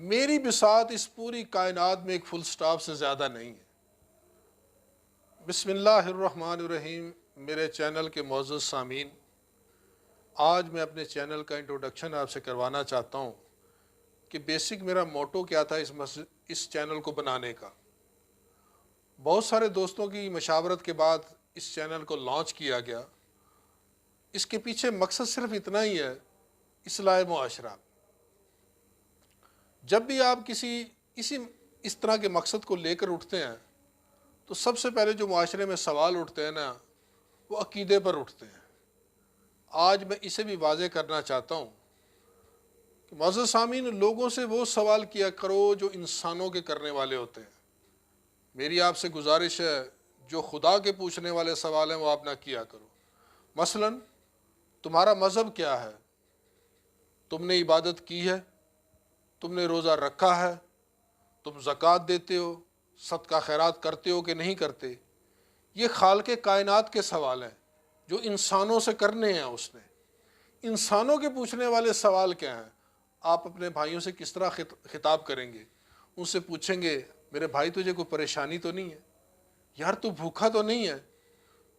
میری بساط اس پوری کائنات میں ایک فل سٹاپ سے زیادہ نہیں ہے۔ بسم اللہ الرحمن الرحیم۔ میرے چینل کے معزز سامعین، آج میں اپنے چینل کا انٹروڈکشن آپ سے کروانا چاہتا ہوں کہ بیسک میرا موٹو کیا تھا اس چینل کو بنانے کا۔ بہت سارے دوستوں کی مشاورت کے بعد اس چینل کو لانچ کیا گیا۔ اس کے پیچھے مقصد صرف اتنا ہی ہے، اصلاح معاشرہ۔ جب بھی آپ اس طرح کے مقصد کو لے کر اٹھتے ہیں تو سب سے پہلے جو معاشرے میں سوال اٹھتے ہیں نا، وہ عقیدے پر اٹھتے ہیں۔ آج میں اسے بھی واضح کرنا چاہتا ہوں کہ معزز سامعین، لوگوں سے وہ سوال کیا کرو جو انسانوں کے کرنے والے ہوتے ہیں۔ میری آپ سے گزارش ہے، جو خدا کے پوچھنے والے سوال ہیں وہ آپ نہ کیا کرو۔ مثلا تمہارا مذہب کیا ہے؟ تم نے عبادت کی ہے؟ تم نے روزہ رکھا ہے؟ تم زکوٰۃ دیتے ہو؟ صدقہ خیرات کرتے ہو کہ نہیں کرتے؟ یہ خالق کائنات کے سوال ہیں جو انسانوں سے کرنے ہیں۔ اس نے انسانوں کے پوچھنے والے سوال کیا ہیں؟ آپ اپنے بھائیوں سے کس طرح خطاب کریں گے؟ ان سے پوچھیں گے، میرے بھائی تجھے کوئی پریشانی تو نہیں ہے؟ یار تو بھوکا تو نہیں ہے؟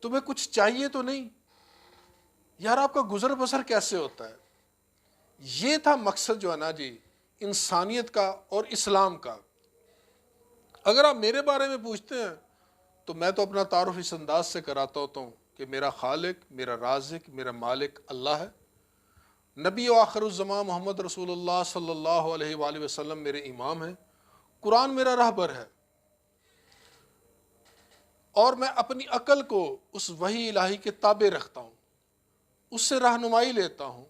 تمہیں کچھ چاہیے تو نہیں؟ یار آپ کا گزر بسر کیسے ہوتا ہے؟ یہ تھا مقصد جو ہے نا جی، انسانیت کا اور اسلام کا۔ اگر آپ میرے بارے میں پوچھتے ہیں تو میں تو اپنا تعارف اس انداز سے کراتا ہوتا ہوں کہ میرا خالق، میرا رازق، میرا مالک اللہ ہے۔ نبی و آخر الزمان محمد رسول اللہ صلی اللہ علیہ وآلہ وسلم میرے امام ہیں۔ قرآن میرا رہبر ہے، اور میں اپنی عقل کو اس وحی الہی کے تابع رکھتا ہوں، اس سے رہنمائی لیتا ہوں۔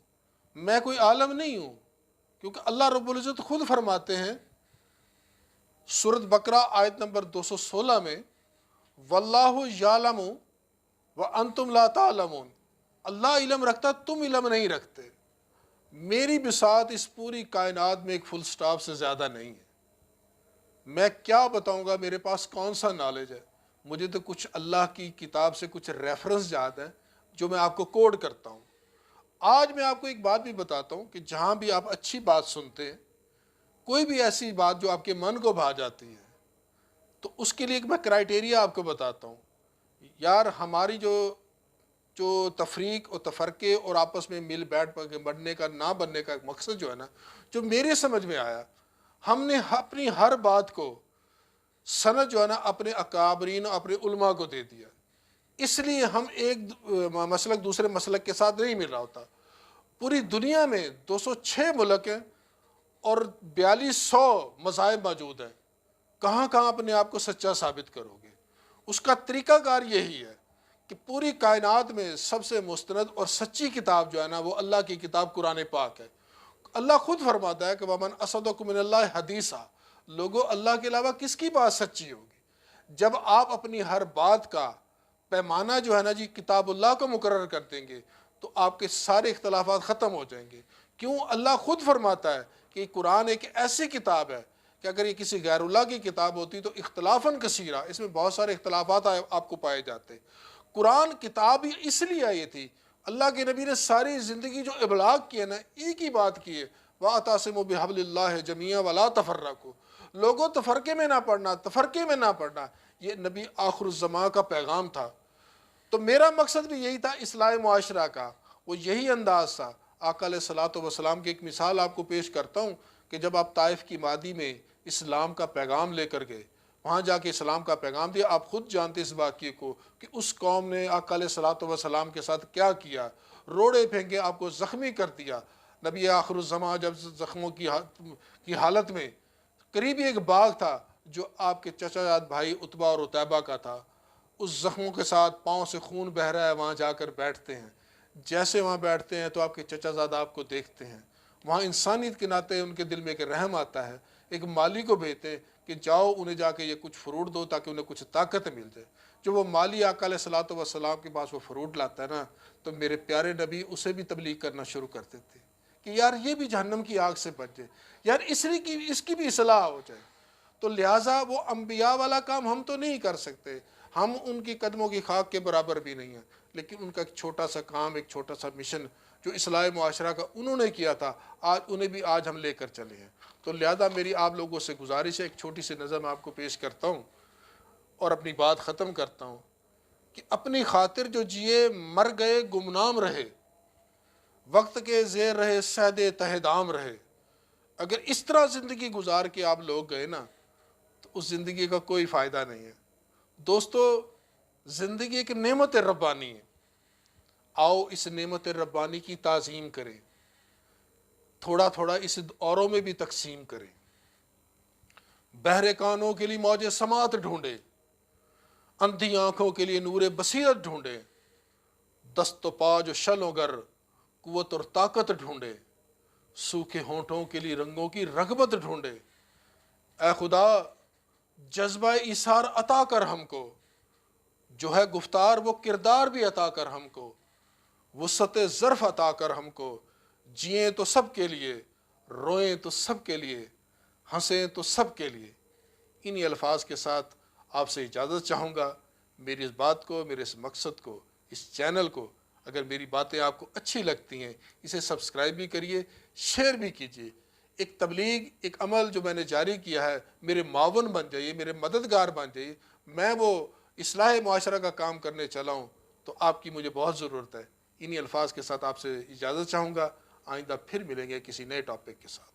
میں کوئی عالم نہیں ہوں، کیونکہ اللہ رب العزت خود فرماتے ہیں سورۃ بقرہ آیت نمبر 216 میں، واللہ یعلم وانتم لا تعلمون۔ اللہ علم رکھتا، تم علم نہیں رکھتے۔ میری بساط اس پوری کائنات میں ایک فل سٹاپ سے زیادہ نہیں ہے۔ میں کیا بتاؤں گا، میرے پاس کون سا نالج ہے؟ مجھے تو کچھ اللہ کی کتاب سے کچھ ریفرنس یاد ہیں جو میں آپ کو کوڈ کرتا ہوں۔ آج میں آپ کو ایک بات بھی بتاتا ہوں کہ جہاں بھی آپ اچھی بات سنتے ہیں، کوئی بھی ایسی بات جو آپ کے من کو بھا جاتی ہے، تو اس کے لیے ایک میں کرائٹیریا آپ کو بتاتا ہوں۔ یار ہماری جو تفریق اور تفرقے اور آپس میں مل بیٹھ کے بڑھنے کا نہ بننے کا مقصد جو ہے نا، جو میرے سمجھ میں آیا، ہم نے اپنی ہر بات کو سند جو ہے نا اپنے اکابرین اور اپنے علماء کو دے دیا۔ اس لیے ہم ایک مسلک دوسرے مسلک کے ساتھ نہیں مل رہا ہوتا۔ پوری دنیا میں 206 ملک ہیں اور 4200 مذاہب موجود ہیں۔ کہاں کہاں اپنے آپ کو سچا ثابت کرو گے؟ اس کا طریقہ کار یہی ہے کہ پوری کائنات میں سب سے مستند اور سچی کتاب جو ہے نا، وہ اللہ کی کتاب قرآن پاک ہے۔ اللہ خود فرماتا ہے کہ وَمَنْ أَصَدَقُ مِنَ اللَّهِ حَدِيثًا۔ لوگوں، اللہ کے علاوہ کس کی بات سچی ہوگی؟ جب آپ اپنی ہر بات کا پیمانہ جو ہے نا جی کتاب اللہ کو مقرر کر دیں گے تو آپ کے سارے اختلافات ختم ہو جائیں گے۔ کیوں؟ اللہ خود فرماتا ہے کہ قرآن ایک ایسی کتاب ہے کہ اگر یہ کسی غیر اللہ کی کتاب ہوتی تو اختلافاً کثیرہ، اس میں بہت سارے اختلافات آپ کو پائے جاتے۔ قرآن کتاب ہی اس لیے آئی تھی، اللہ کے نبی نے ساری زندگی جو ابلاغ کیا نا، ایک ہی بات کی ہے، وَاعْتَصِمُوا بِحَبْلِ اللَّهِ جَمِيعًا وَلَا تَفَرَّقُوا۔ لوگوں تفرقے میں نہ پڑنا، تفرقے میں نہ پڑنا، یہ نبی آخر الزمان کا پیغام تھا۔ تو میرا مقصد بھی یہی تھا، اصلاح معاشرہ کا، وہ یہی انداز تھا۔ آقا علیہ الصلوۃ والسلام کی ایک مثال آپ کو پیش کرتا ہوں کہ جب آپ طائف کی وادی میں اسلام کا پیغام لے کر گئے، وہاں جا کے اسلام کا پیغام دیا، آپ خود جانتے اس واقعے کو کہ اس قوم نے آقا علیہ الصلوۃ والسلام کے ساتھ کیا کیا، روڑے پھینکے، آپ کو زخمی کر دیا۔ نبی آخر الزمان جب زخموں کی حالت میں، قریبی ایک باغ تھا جو آپ کے چچا جاد بھائی عتبہ اور عتیبہ کا تھا، اس زخموں کے ساتھ پاؤں سے خون بہہ رہا ہے، وہاں جا کر بیٹھتے ہیں۔ جیسے وہاں بیٹھتے ہیں تو آپ کے چچا زاد آپ کو دیکھتے ہیں، وہاں انسانیت کے ناطے ان کے دل میں ایک رحم آتا ہے، ایک مالی کو بھیجتے ہیں کہ جاؤ انہیں جا کے یہ کچھ فروٹ دو تاکہ انہیں کچھ طاقت مل جائے۔ جو وہ مالی آقا علیہ الصلوۃ والسلام کے پاس وہ فروٹ لاتا ہے نا، تو میرے پیارے نبی اسے بھی تبلیغ کرنا شروع کر دیتے کہ یار یہ بھی جہنم کی آگ سے بچ جائے، یار اس کی بھی اصلاح ہو جائے۔ تو لہٰذا وہ انبیاء والا کام ہم تو نہیں کر سکتے، ہم ان کی قدموں کی خاک کے برابر بھی نہیں ہیں، لیکن ان کا ایک چھوٹا سا کام، ایک چھوٹا سا مشن جو اصلاح معاشرہ کا انہوں نے کیا تھا، انہیں بھی آج ہم لے کر چلے ہیں۔ تو لہذا میری آپ لوگوں سے گزارش ہے، ایک چھوٹی سی نظم آپ کو پیش کرتا ہوں اور اپنی بات ختم کرتا ہوں، کہ اپنی خاطر جو جیے مر گئے گمنام رہے، وقت کے زیر رہے سید تہدام رہے۔ اگر اس طرح زندگی گزار کے آپ لوگ گئے نا تو اس زندگی کا کوئی فائدہ نہیں ہے۔ دوستو، زندگی ایک نعمت ربانی ہے، آؤ اس نعمت ربانی کی تعظیم کریں، تھوڑا تھوڑا اسے اوروں میں بھی تقسیم کریں۔ بہرے کانوں کے لیے موج سماعت ڈھونڈے، اندھی آنکھوں کے لیے نور بصیرت ڈھونڈے، دست و پا جو شل و گر قوت اور طاقت ڈھونڈے، سوکھے ہونٹوں کے لیے رنگوں کی رغبت ڈھونڈے۔ اے خدا، جذبہ ایثار عطا کر ہم کو، جو ہے گفتار وہ کردار بھی عطا کر ہم کو، وسعت ظرف عطا کر ہم کو، جئیں تو سب کے لیے، روئیں تو سب کے لیے، ہنسیں تو سب کے لیے۔ انہی الفاظ کے ساتھ آپ سے اجازت چاہوں گا۔ میری اس بات کو، میرے اس مقصد کو، اس چینل کو، اگر میری باتیں آپ کو اچھی لگتی ہیں، اسے سبسکرائب بھی کریے، شیئر بھی کیجیے۔ ایک تبلیغ، ایک عمل جو میں نے جاری کیا ہے، میرے معاون بن جائیے، میرے مددگار بن جائیے۔ میں وہ اصلاح معاشرہ کا کام کرنے چلا ہوں تو آپ کی مجھے بہت ضرورت ہے۔ انہی الفاظ کے ساتھ آپ سے اجازت چاہوں گا، آئندہ پھر ملیں گے کسی نئے ٹاپک کے ساتھ۔